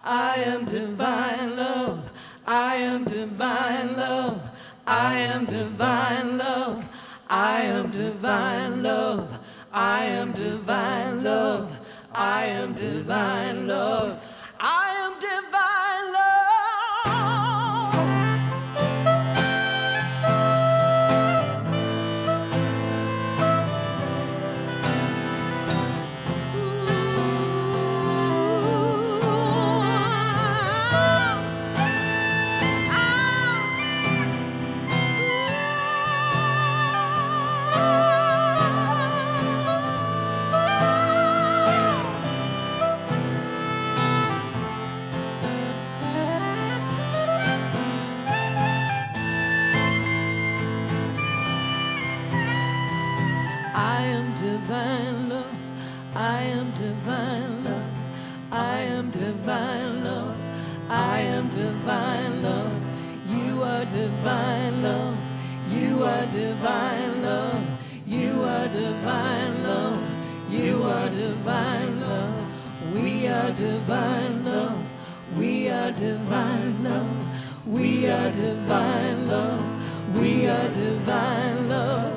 I am divine love. I am divine love. I am divine love. I am divine love. I am divine love. I am divine love. I am divine love. I am divine love. I am divine love. I am divine love. I am divine love. You are divine love. You are divine love. You are divine love. You are divine love. We are divine love. We are divine love. We are divine love. We are divine love.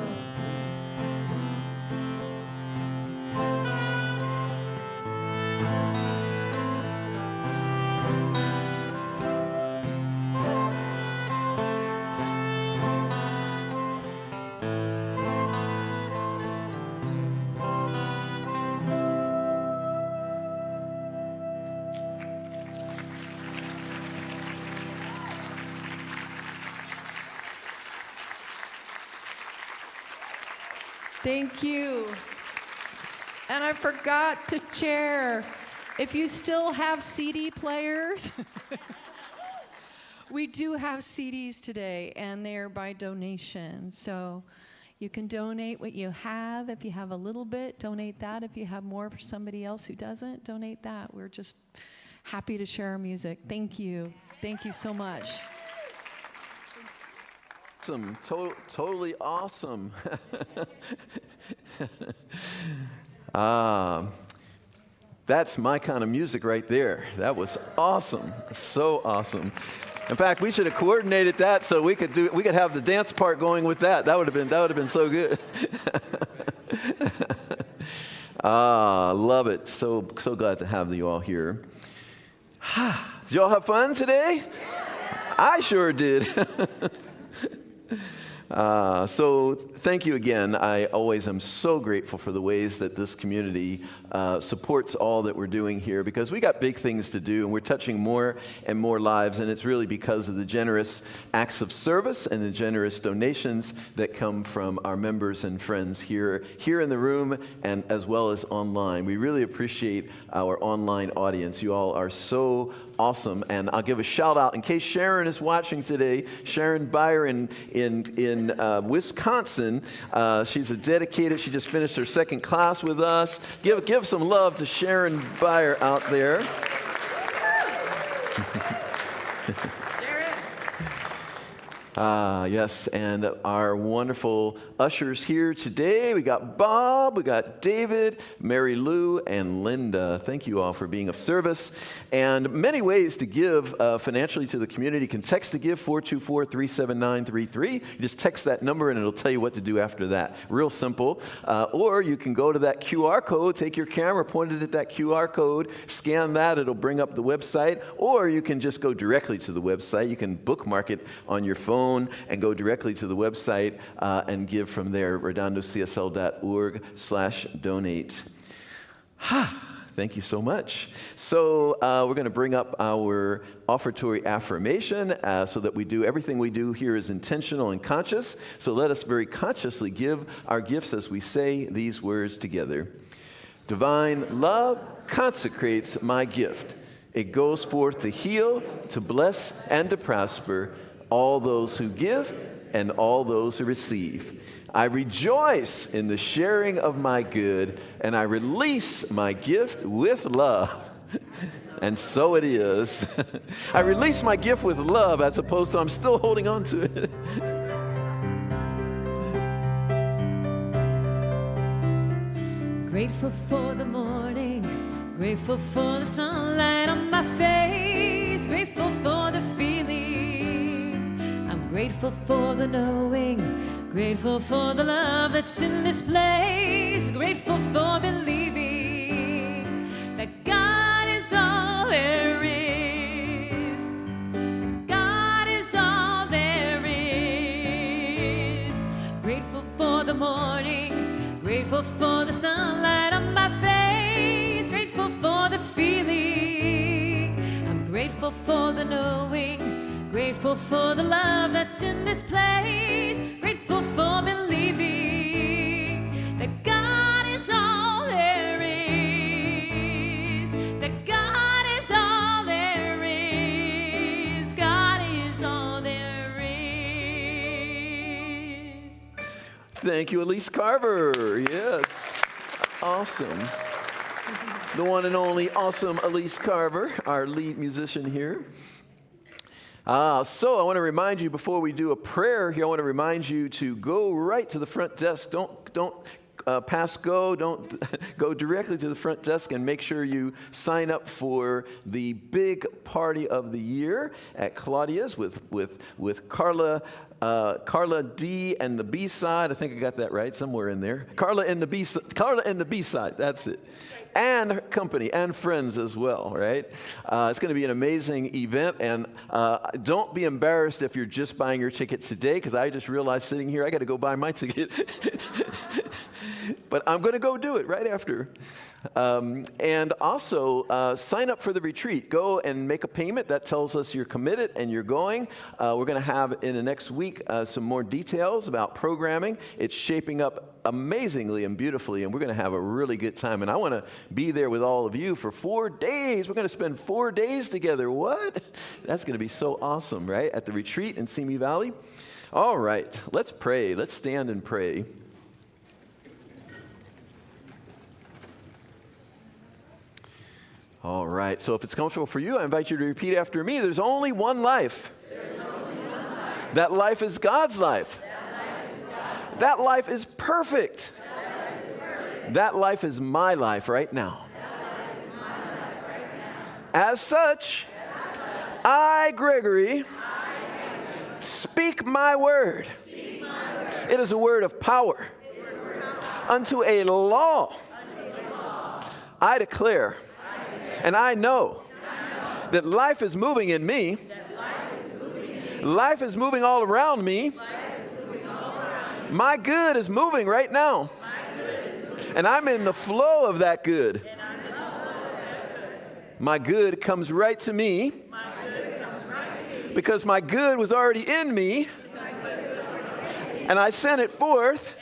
Thank you. And I forgot to share, if you still have CD players, we do have CDs today, and they're by donation. So you can donate what you have. If you have a little bit, donate that. If you have more for somebody else who doesn't, donate that. We're just happy to share our music. Thank you. Thank you so much. Awesome. Totally awesome. That's my kind of music right there. That was awesome. So awesome. In fact, we should have coordinated that so we could have the dance part going with that. That would have been so good. Love it. So glad to have you all here. Did you all have fun today? I sure did. So thank you again. I always am so grateful for the ways that this community supports all that we're doing here, because we got big things to do and we're touching more and more lives, and it's really because of the generous acts of service and the generous donations that come from our members and friends here in the room and as well as online. We really appreciate our online audience. You all are so awesome, and I'll give a shout out in case Sharon is watching today. Sharon Byer in Wisconsin. She's a dedicated. She just finished her second class with us. Give some love to Sharon Byer out there. Yes, and our wonderful ushers here today. We got Bob, we got David, Mary Lou, and Linda. Thank you all for being of service. And many ways to give financially to the community. You can text to give 424-37933. You just text that number and it'll tell you what to do after that. Real simple. Or you can go to that QR code, take your camera, point it at that QR code, scan that, it'll bring up the website. Or you can just go directly to the website. You can bookmark it on your phone and go directly to the website and give from there, redondocsl.org/donate. Thank you so much. So we're going to bring up our offertory affirmation so that we do everything we do here is intentional and conscious. So let us very consciously give our gifts as we say these words together. Divine love consecrates my gift. It goes forth to heal, to bless, and to prosper all those who give and all those who receive. I rejoice in the sharing of my good, and I release my gift with love. And so it is. I release my gift with love as opposed to I'm still holding on to it. Grateful for the morning, grateful for the sunlight on my face, grateful for the feeling, I'm grateful for the knowing, grateful for the love that's in this place, grateful for believing that God is all there is, God is all there is, grateful for the morning, grateful for the sunlight on my face, grateful for the feeling, I'm grateful for the knowing, grateful for the love that's in this place, grateful for believing that God is all there is, that God is all there is, God is all there is. Thank you, Elise Carver. Yes. Awesome. The one and only awesome Elise Carver, our lead musician here. So I want to remind you before we do a prayer here, I want to remind you to go right to the front desk. Don't pass go. Don't go directly to the front desk and make sure you sign up for the big party of the year at Claudia's with Carla. Carla D and the B side. I think I got that right somewhere in there. Carla and the B side. That's it. And her company and friends as well, right? It's going to be an amazing event, and don't be embarrassed if you're just buying your ticket today, because I just realized sitting here I got to go buy my ticket. But I'm going to go do it right after. And also, sign up for the retreat. Go and make a payment. That tells us you're committed and you're going. We're going to have in the next week some more details about programming. It's shaping up amazingly and beautifully, and we're going to have a really good time. And I want to be there with all of you for 4 days. We're going to spend 4 days together. What? That's going to be so awesome, right? At the retreat in Simi Valley. All right, let's pray. Let's stand and pray. All right, so if it's comfortable for you, I invite you to repeat after me. There's only one life. That life is God's life. That life is perfect. That life is my life right now. As such, I, Gregory, speak my word. It is a word of power. Unto a law. I declare. And I know that life is moving in me. Life is moving all around me. My good is moving right now. And I'm in the flow of that good. My good comes right to me because my good was already in me. And I sent it forth.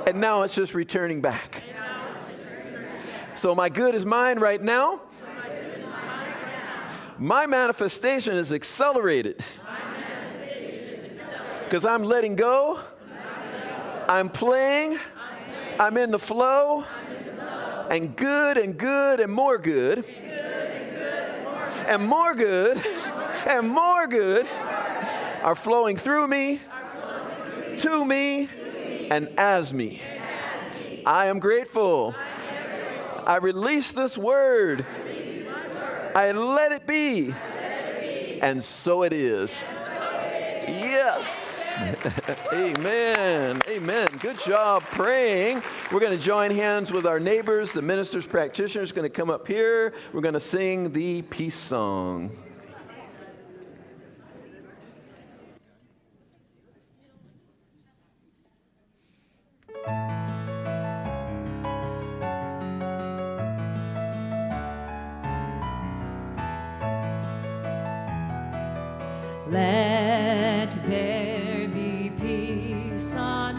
And now it's just returning back. So my good is mine right now. My manifestation is accelerated. Because I'm letting go. I'm playing. I'm in the flow. And good and good and more good. And more good and more good are flowing through me, to me, and as me. I am grateful. I release this word. I let it be. And so it is. Yes. Amen. Amen. Good job praying. We're going to join hands with our neighbors. The ministers, practitioners are going to come up here. We're going to sing the peace song. Let there be peace on